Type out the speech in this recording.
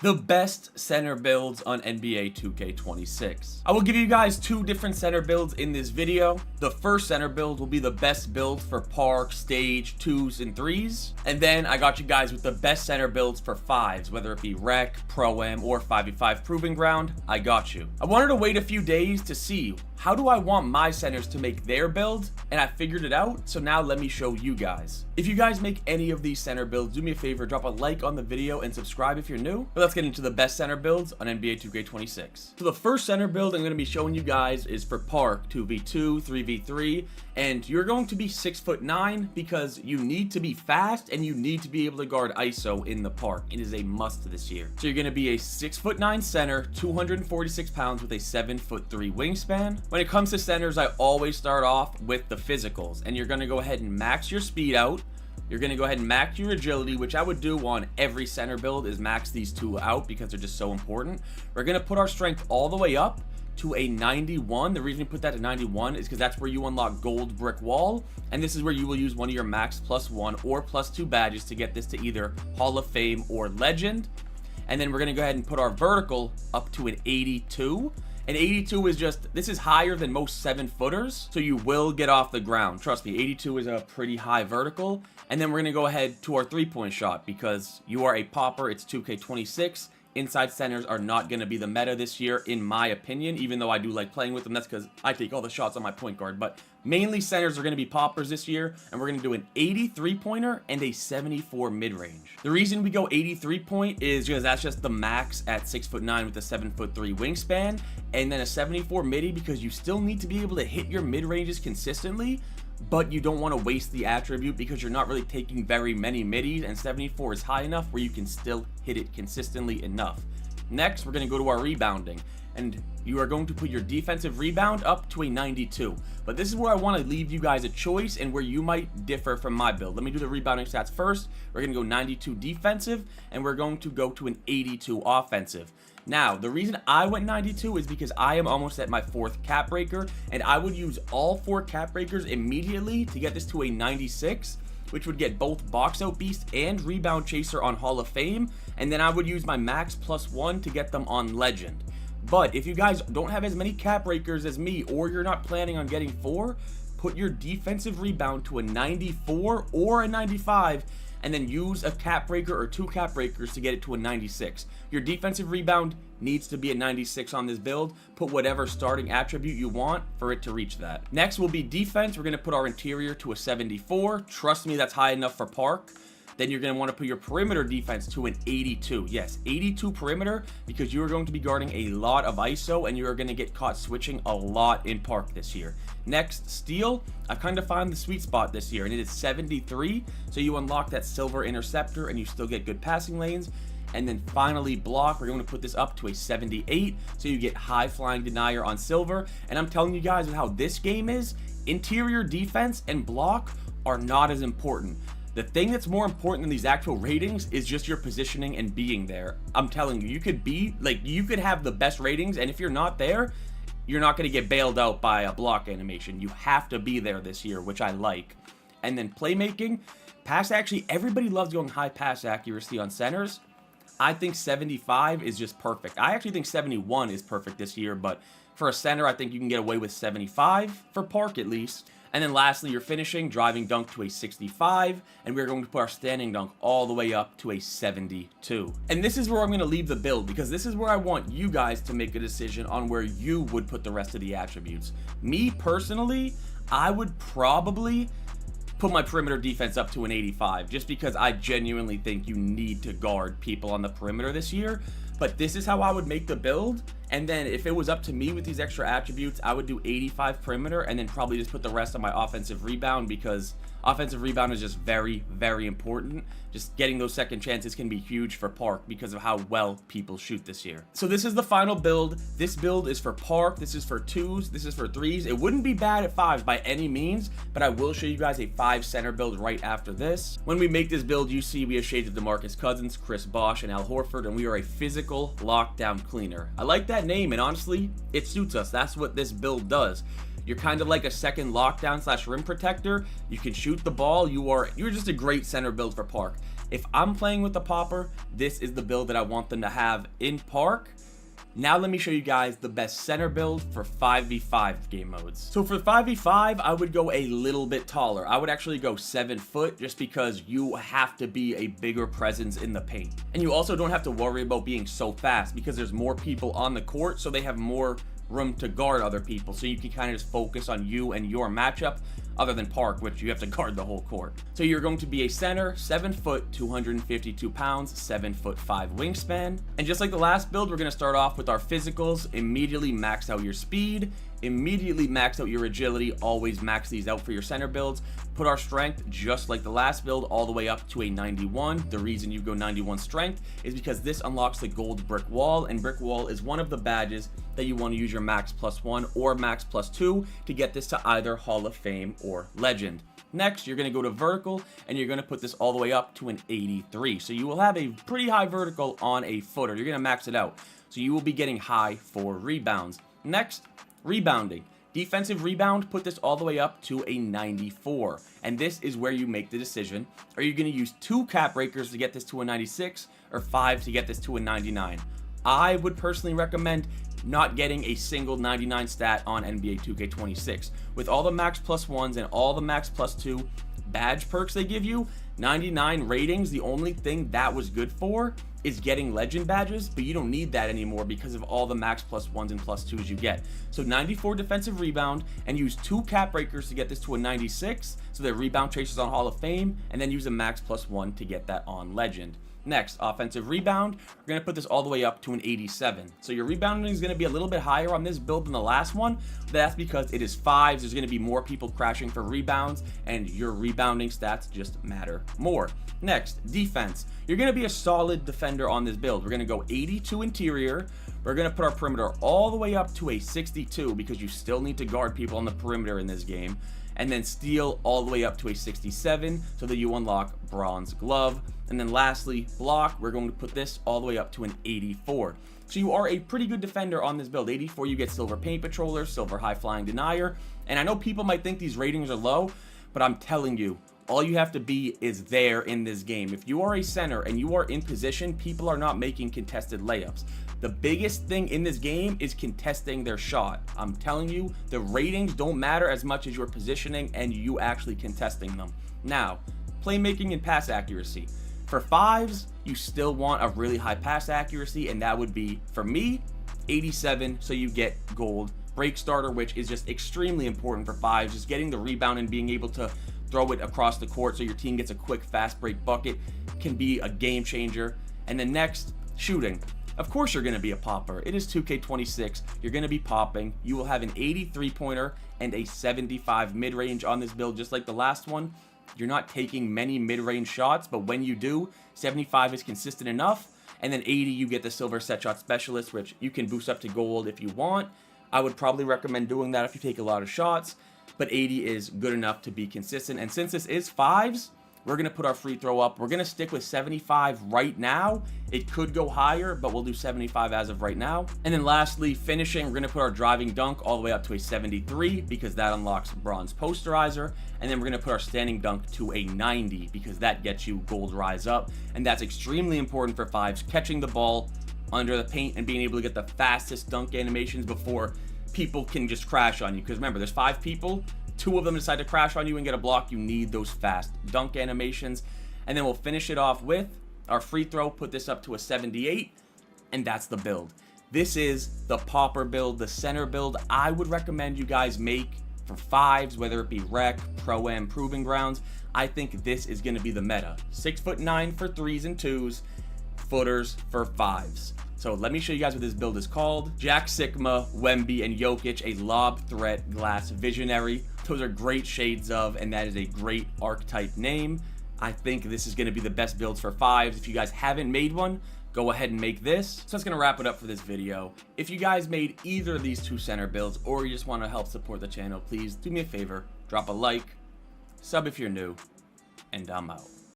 The best center builds on NBA 2K26. I will give you guys two different center builds in this video. The first center build will be the best build for park, stage, 2s, and 3s. And then I got you guys with the best center builds for 5s, whether it be rec, pro-am, or 5v5 proving ground. I got you. I wanted to wait a few days to see how do I want my centers to make their build, and I figured it out, so now let me show you guys. If you guys make any of these center builds, do me a favor, drop a like on the video and subscribe if you're new. But let's get into the best center builds on NBA 2K26. So the first center build I'm going to be showing you guys is for park, 2v2, 3v3, and you're going to be 6'9" because you need to be fast and you need to be able to guard ISO in the park. It is a must this year. So you're going to be a 6'9" center, 246 pounds with a 7'3" wingspan. When it comes to centers, I always start off with the physicals, and you're going to go ahead and max your speed out. You're going to go ahead and max your agility, which I would do on every center build, is max these two out because they're just so important. We're going to put our strength all the way up to a 91. The reason we put that to 91 is because that's where you unlock gold brick wall, and this is where you will use one of your max +1 or +2 badges to get this to either Hall of Fame or Legend. And then we're going to go ahead and put our vertical up to an 82. And 82 is just, this is higher than most 7-footers, so you will get off the ground. Trust me, 82 is a pretty high vertical. And then we're going to go ahead to our three-point shot because you are a popper. It's 2K26. Inside centers are not going to be the meta this year, in my opinion, even though I do like playing with them. That's because I take all the shots on my point guard. But mainly centers are going to be poppers this year, and we're going to do an 83-pointer and a 74 mid-range. The reason we go 83-point is because that's just the max at 6'9" with a 7'3" wingspan, and then a 74 midi because you still need to be able to hit your mid-ranges consistently, but you don't want to waste the attribute because you're not really taking very many middies, and 74 is high enough where you can still hit it consistently enough. Next, we're going to go to our rebounding, and you are going to put your defensive rebound up to a 92. But this is where I want to leave you guys a choice and where you might differ from my build. Let me do the rebounding stats first. We're going to go 92 defensive, and we're going to go to an 82 offensive. Now, the reason I went 92 is because I am almost at my 4th cap breaker, and I would use all 4 cap breakers immediately to get this to a 96, which would get both box out beast and rebound chaser on Hall of Fame, and then I would use my max +1 to get them on Legend. But if you guys don't have as many cap breakers as me, or you're not planning on getting 4, put your defensive rebound to a 94 or a 95, and then use a cap breaker or 2 cap breakers to get it to a 96. Your defensive rebound needs to be a 96 on this build. Put whatever starting attribute you want for it to reach that. Next will be defense. We're going to put our interior to a 74. Trust me, that's high enough for park. Then you're going to want to put your perimeter defense to an 82. Yes, 82 perimeter, because you are going to be guarding a lot of ISO and you are going to get caught switching a lot in park this year. Next, steal. I've kind of found the sweet spot this year, and it is 73. So you unlock that silver interceptor and you still get good passing lanes. And then finally, block. We're going to put this up to a 78. So you get high flying denier on silver. And I'm telling you guys how this game is, interior defense and block are not as important. The thing that's more important than these actual ratings is just your positioning and being there. I'm telling you, you could have the best ratings, and if you're not there, you're not going to get bailed out by a block animation. You have to be there this year, which I like. And then playmaking, pass, actually, everybody loves going high pass accuracy on centers. I think 75 is just perfect. I actually think 71 is perfect this year, but for a center, I think you can get away with 75 for park at least. And then lastly, your finishing, driving dunk to a 65, and we're going to put our standing dunk all the way up to a 72. And this is where I'm going to leave the build, because this is where I want you guys to make a decision on where you would put the rest of the attributes. Me, personally, I would probably put my perimeter defense up to an 85, just because I genuinely think you need to guard people on the perimeter this year. But this is how I would make the build, and then if it was up to me with these extra attributes, I would do 85 perimeter and then probably just put the rest on my offensive rebound, because offensive rebound is just very, very important. Just getting those second chances can be huge for park because of how well people shoot this year. So this is the final build. This build is for park. This is for 2s. This is for 3s. It wouldn't be bad at 5s by any means, but I will show you guys a 5 center build right after this. When we make this build, you see we have shades of DeMarcus Cousins, Chris Bosh, and Al Horford, and we are a physical lockdown cleaner. I like that name, and honestly, it suits us. That's what this build does. You're kind of like a second lockdown / rim protector. You can shoot the ball. You're just a great center build for park. If I'm playing with the popper, this is the build that I want them to have in park. Now let me show you guys the best center build for 5v5 game modes. So for 5v5, I would go a little bit taller. I would actually go 7 foot just because you have to be a bigger presence in the paint. And you also don't have to worry about being so fast because there's more people on the court, so they have more room to guard other people. So you can kind of just focus on you and your matchup, other than park, which you have to guard the whole court. So you're going to be a center, 7 foot, 252 pounds, 7'5" wingspan. And just like the last build, we're going to start off with our physicals, immediately max out your speed, immediately max out your agility, always max these out for your center builds. Put our strength, just like the last build, all the way up to a 91. The reason you go 91 strength is because this unlocks the gold brick wall, and brick wall is one of the badges that you want to use your max +1 or max +2 to get this to either Hall of Fame or Legend. Next, you're going to go to vertical, and you're going to put this all the way up to an 83. So you will have a pretty high vertical on a footer. You're going to max it out. So you will be getting high for rebounds. Next, rebounding. Defensive rebound, put this all the way up to a 94. And this is where you make the decision. Are you going to use 2 cap breakers to get this to a 96 or 5 to get this to a 99? I would personally recommend not getting a single 99 stat on NBA 2K26. With all the max +1s and all the max +2 badge perks they give you, 99 ratings, the only thing that was good for is getting legend badges, but you don't need that anymore because of all the max +1s and +2s you get. So 94 defensive rebound, and use 2 cap breakers to get this to a 96, so that rebound traces on Hall of Fame, and then use a max +1 to get that on legend. Next, offensive rebound, we're going to put this all the way up to an 87. So your rebounding is going to be a little bit higher on this build than the last one, but that's because it is 5s. There's going to be more people crashing for rebounds, and your rebounding stats just matter more. Next, defense. You're going to be a solid defender on this build. We're going to go 82 interior. We're going to put our perimeter all the way up to a 62 because you still need to guard people on the perimeter in this game. And then steal all the way up to a 67 so that you unlock bronze glove. And then lastly, block, we're going to put this all the way up to an 84. So you are a pretty good defender on this build. 84, you get silver paint patroller, silver high flying denier. And I know people might think these ratings are low, but I'm telling you, all you have to be is there in this game. If you are a center and you are in position, people are not making contested layups. The biggest thing in this game is contesting their shot. I'm telling you, the ratings don't matter as much as your positioning and you actually contesting them. Now, playmaking and pass accuracy. For 5s, you still want a really high pass accuracy, and that would be, for me, 87, so you get gold. Break starter, which is just extremely important for 5s, just getting the rebound and being able to throw it across the court so your team gets a quick fast break bucket can be a game changer. And then next, shooting. Of course you're going to be a popper. It is 2K26. You're going to be popping. You will have an 83 pointer and a 75 mid-range on this build, just like the last one. You're not taking many mid-range shots, but when you do, 75 is consistent enough. And then 80, you get the silver set shot specialist, which you can boost up to gold if you want. I would probably recommend doing that if you take a lot of shots, but 80 is good enough to be consistent. And since this is 5s, we're going to put our free throw up. We're going to stick with 75 right now. It could go higher, but we'll do 75 as of right now. And then lastly, finishing, we're going to put our driving dunk all the way up to a 73 because that unlocks bronze posterizer. And then we're going to put our standing dunk to a 90 because that gets you gold rise up. And that's extremely important for 5s, catching the ball under the paint and being able to get the fastest dunk animations before people can just crash on you. Because remember, there's 5 people. 2 of them decide to crash on you and get a block. You need those fast dunk animations. And then we'll finish it off with our free throw, put this up to a 78, and that's the build. This is the popper build, the center build I would recommend you guys make for 5s, whether it be rec, pro-am, proving grounds. I think this is going to be the meta. 6'9" for 3s and 2s, footers for 5s. So let me show you guys what this build is called. Jack Sikma, Wemby, and Jokic, a lob threat glass visionary. Those are great shades of, and that is a great archetype name. I think this is going to be the best builds for 5s. If you guys haven't made one, go ahead and make this. So that's going to wrap it up for this video. If you guys made either of these 2 center builds, or you just want to help support the channel, please do me a favor, drop a like, sub if you're new, and I'm out.